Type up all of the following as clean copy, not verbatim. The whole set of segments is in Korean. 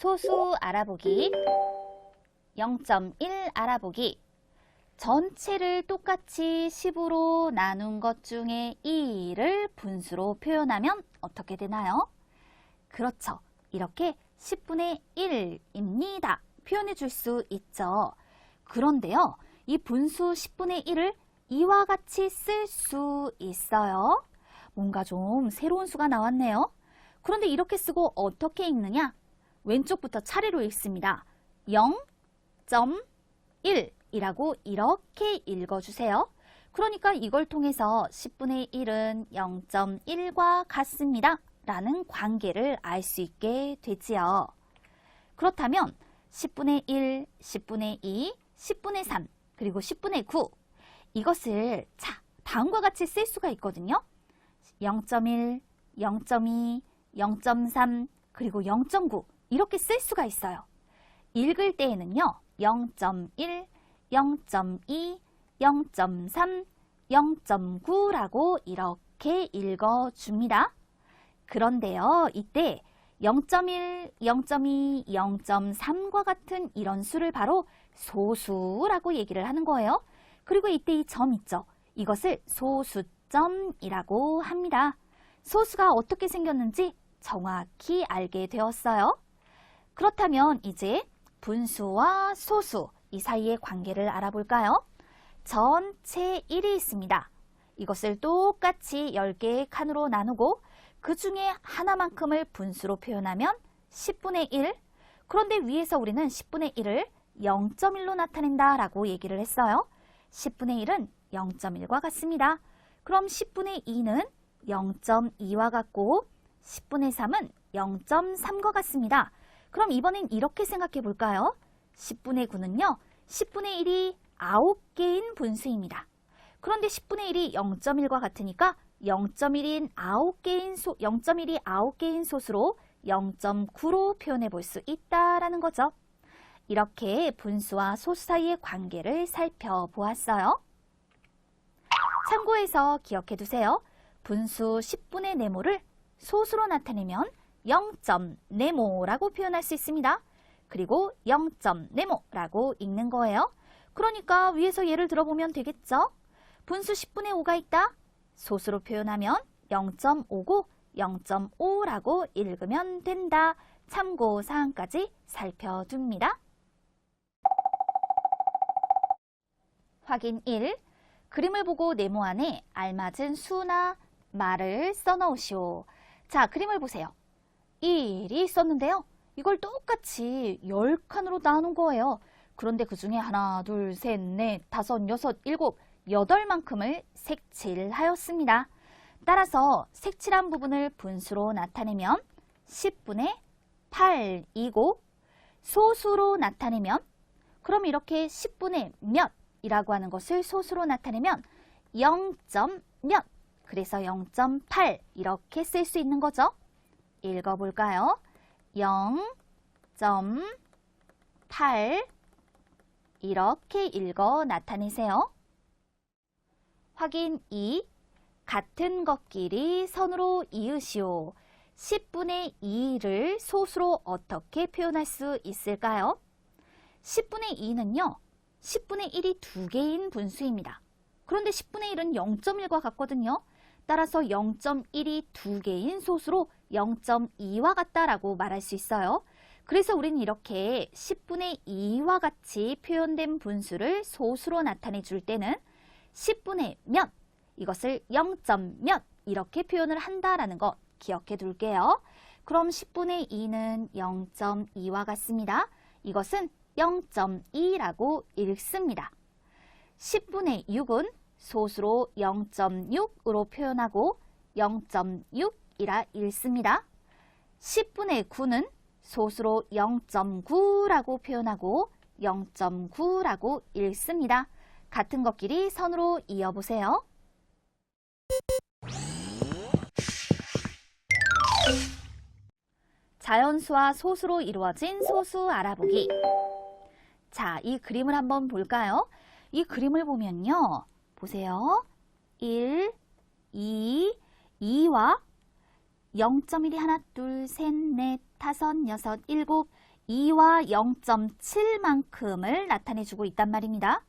소수 알아보기, 0.1 알아보기. 전체를 똑같이 10으로 나눈 것 중에 2를 분수로 표현하면 어떻게 되나요? 그렇죠. 이렇게 10분의 1입니다. 표현해 줄 수 있죠. 그런데요, 이 분수 10분의 1을 이와 같이 쓸 수 있어요. 뭔가 좀 새로운 수가 나왔네요. 그런데 이렇게 쓰고 어떻게 읽느냐? 왼쪽부터 차례로 읽습니다. 0.1 이라고 이렇게 읽어주세요. 그러니까 이걸 통해서 10분의 1은 0.1과 같습니다. 라는 관계를 알 수 있게 되지요. 그렇다면 10분의 1, 10분의 2, 10분의 3, 그리고 10분의 9 이것을 다음과 같이 쓸 수가 있거든요. 0.1, 0.2, 0.3, 그리고 0.9 이렇게 쓸 수가 있어요. 읽을 때에는요. 0.1, 0.2, 0.3, 0.9라고 이렇게 읽어줍니다. 그런데요, 이때 0.1, 0.2, 0.3과 같은 이런 수를 바로 소수라고 얘기를 하는 거예요. 그리고 이때 이 점 있죠? 이것을 소수점이라고 합니다. 소수가 어떻게 생겼는지 정확히 알게 되었어요. 그렇다면 이제 분수와 소수 이 사이의 관계를 알아볼까요? 전체 1이 있습니다. 이것을 똑같이 10개의 칸으로 나누고 그 중에 하나만큼을 분수로 표현하면 10분의 1. 그런데 위에서 우리는 10분의 1을 0.1로 나타낸다 라고 얘기를 했어요. 10분의 1은 0.1과 같습니다. 그럼 10분의 2는 0.2와 같고 10분의 3은 0.3과 같습니다. 그럼 이번엔 이렇게 생각해 볼까요? 10분의 9는요. 10분의 1이 9개인 분수입니다. 그런데 10분의 1이 0.1과 같으니까 0.1이 9개인 소수로 0.9로 표현해 볼 수 있다라는 거죠. 이렇게 분수와 소수 사이의 관계를 살펴보았어요. 참고해서 기억해 두세요. 분수 10분의 네모를 소수로 나타내면 0.네모라고 표현할 수 있습니다. 그리고 0.네모라고 읽는 거예요. 그러니까 위에서 예를 들어보면 되겠죠? 분수 10분의 5가 있다. 소수로 표현하면 0.5고 0.5라고 읽으면 된다. 참고사항까지 살펴둡니다. 확인 1. 그림을 보고 네모 안에 알맞은 수나 말을 써넣으시오. 자, 그림을 보세요. 1이 있었는데요. 이걸 똑같이 10칸으로 나눈 거예요. 그런데 그 중에 하나, 둘, 셋, 넷, 다섯, 여섯, 일곱, 8만큼을 색칠하였습니다. 따라서 색칠한 부분을 분수로 나타내면 10분의 8이고 소수로 나타내면 그럼 이렇게 10분의 몇이라고 하는 것을 소수로 나타내면 0.몇 그래서 0.8 이렇게 쓸 수 있는 거죠. 읽어볼까요? 0.8 이렇게 읽어 나타내세요. 확인 2. 같은 것끼리 선으로 이으시오. 10분의 2를 소수로 어떻게 표현할 수 있을까요? 10분의 2는요. 10분의 1이 2개인 분수입니다. 그런데 10분의 1은 0.1과 같거든요. 따라서 0.1이 2개인 소수로 0.2와 같다라고 말할 수 있어요. 그래서 우리는 이렇게 10분의 2와 같이 표현된 분수를 소수로 나타내 줄 때는 10분의 몇, 이것을 0.몇 이렇게 표현을 한다라는 거 기억해 둘게요. 그럼 10분의 2는 0.2와 같습니다. 이것은 0.2라고 읽습니다. 10분의 6은 소수로 0.6으로 표현하고 0.6이라 읽습니다. 10분의 9는 소수로 0.9라고 표현하고 0.9라고 읽습니다. 같은 것끼리 선으로 이어보세요. 자연수와 소수로 이루어진 소수 알아보기. 자, 이 그림을 한번 볼까요? 이 그림을 보면요. 보세요. 1, 2, 2와 0.1이 하나, 둘, 셋, 넷, 다섯, 여섯, 일곱, 2와 0.7만큼을 나타내주고 있단 말입니다.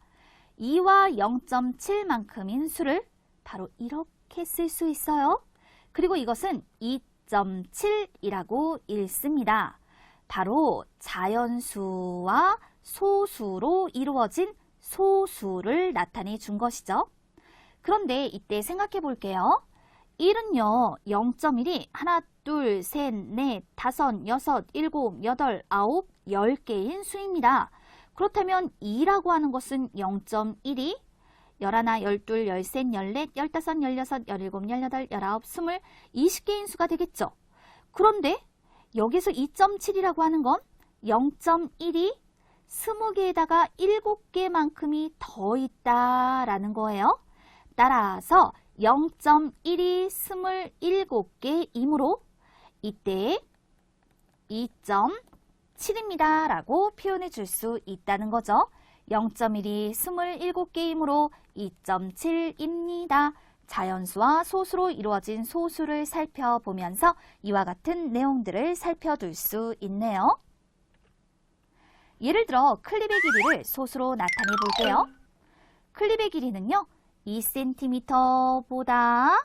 2와 0.7만큼인 수를 바로 이렇게 쓸 수 있어요. 그리고 이것은 2.7이라고 읽습니다. 바로 자연수와 소수로 이루어진 소수를 나타내 준 것이죠. 그런데 이때 생각해 볼게요. 1은요, 0.1이 하나, 둘, 셋, 넷, 다섯, 여섯, 일곱, 여덟, 아홉, 10개인 수입니다. 그렇다면 2라고 하는 것은 0.1이 11, 12, 13, 14, 15, 16, 17, 18, 19, 20, 20개인 수가 되겠죠. 그런데 여기서 2.7이라고 하는 건 0.1이 20개에다가 7개만큼이 더 있다라는 거예요. 따라서 0.1이 27개이므로 이때 2.7입니다 라고 표현해 줄 수 있다는 거죠. 0.1이 27개이므로 2.7입니다. 자연수와 소수로 이루어진 소수를 살펴보면서 이와 같은 내용들을 살펴둘 수 있네요. 예를 들어 클립의 길이를 소수로 나타내 볼게요. 클립의 길이는요, 2cm보다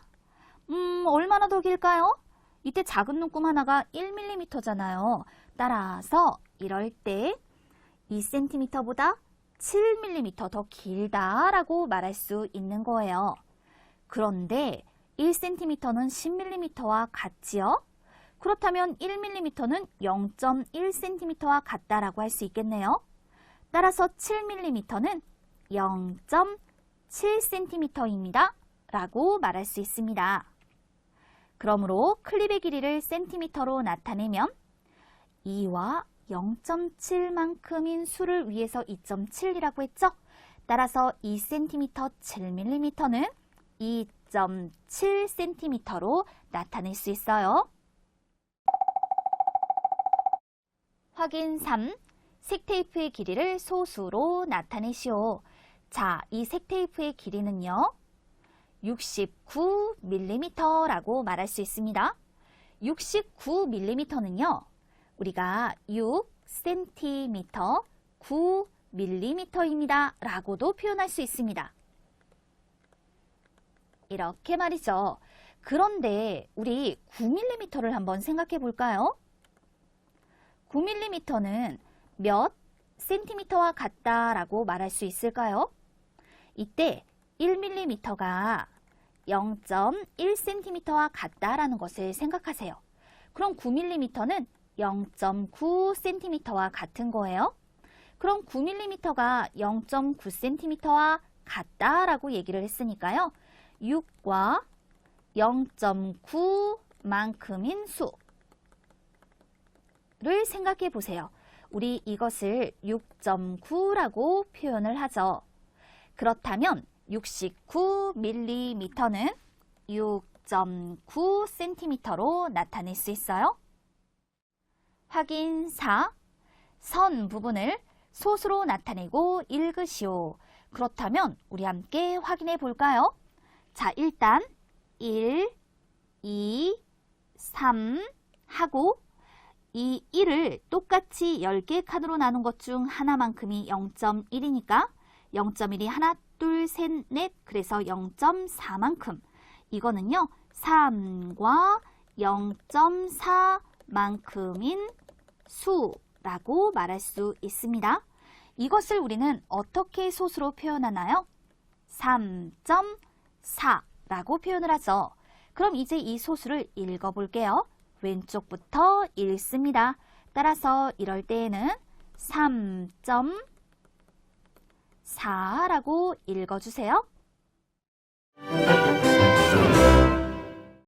얼마나 더 길까요? 이때 작은 눈금 하나가 1mm잖아요. 따라서 이럴 때 2cm보다 7mm 더 길다라고 말할 수 있는 거예요. 그런데 1cm는 10mm와 같지요? 그렇다면 1mm는 0.1cm와 같다라고 할 수 있겠네요. 따라서 7mm는 0.7cm입니다. 라고 말할 수 있습니다. 그러므로 클립의 길이를 cm로 나타내면 2와 0.7만큼인 수를 위해서 2.7이라고 했죠? 따라서 2cm 7mm는 2.7cm로 나타낼 수 있어요. 확인 3. 색테이프의 길이를 소수로 나타내시오. 자, 이 색테이프의 길이는요, 69mm라고 말할 수 있습니다. 69mm는요, 우리가 6cm, 9mm입니다. 라고도 표현할 수 있습니다. 이렇게 말이죠. 그런데 우리 9mm를 한번 생각해 볼까요? 9mm는 몇 cm와 같다라고 말할 수 있을까요? 이때 1mm가 0.1cm와 같다라는 것을 생각하세요. 그럼 9mm는 0.9cm와 같은 거예요. 그럼 9mm가 0.9cm와 같다라고 얘기를 했으니까요. 6과 0.9만큼인 수를 생각해 보세요. 우리 이것을 6.9라고 표현을 하죠. 그렇다면 69mm는 6.9cm로 나타낼 수 있어요. 확인 4. 선 부분을 소수로 나타내고 읽으시오. 그렇다면 우리 함께 확인해 볼까요? 자, 일단 1, 2, 3 하고 이 1을 똑같이 10개 칸으로 나눈 것 중 하나만큼이 0.1이니까 0.1이 하나, 둘, 셋, 넷, 그래서 0.4만큼. 이거는요, 3과 0.4만큼인 수라고 말할 수 있습니다. 이것을 우리는 어떻게 소수로 표현하나요? 3.4라고 표현을 하죠. 그럼 이제 이 소수를 읽어볼게요. 왼쪽부터 읽습니다. 따라서 이럴 때에는 3.4라고 읽어주세요.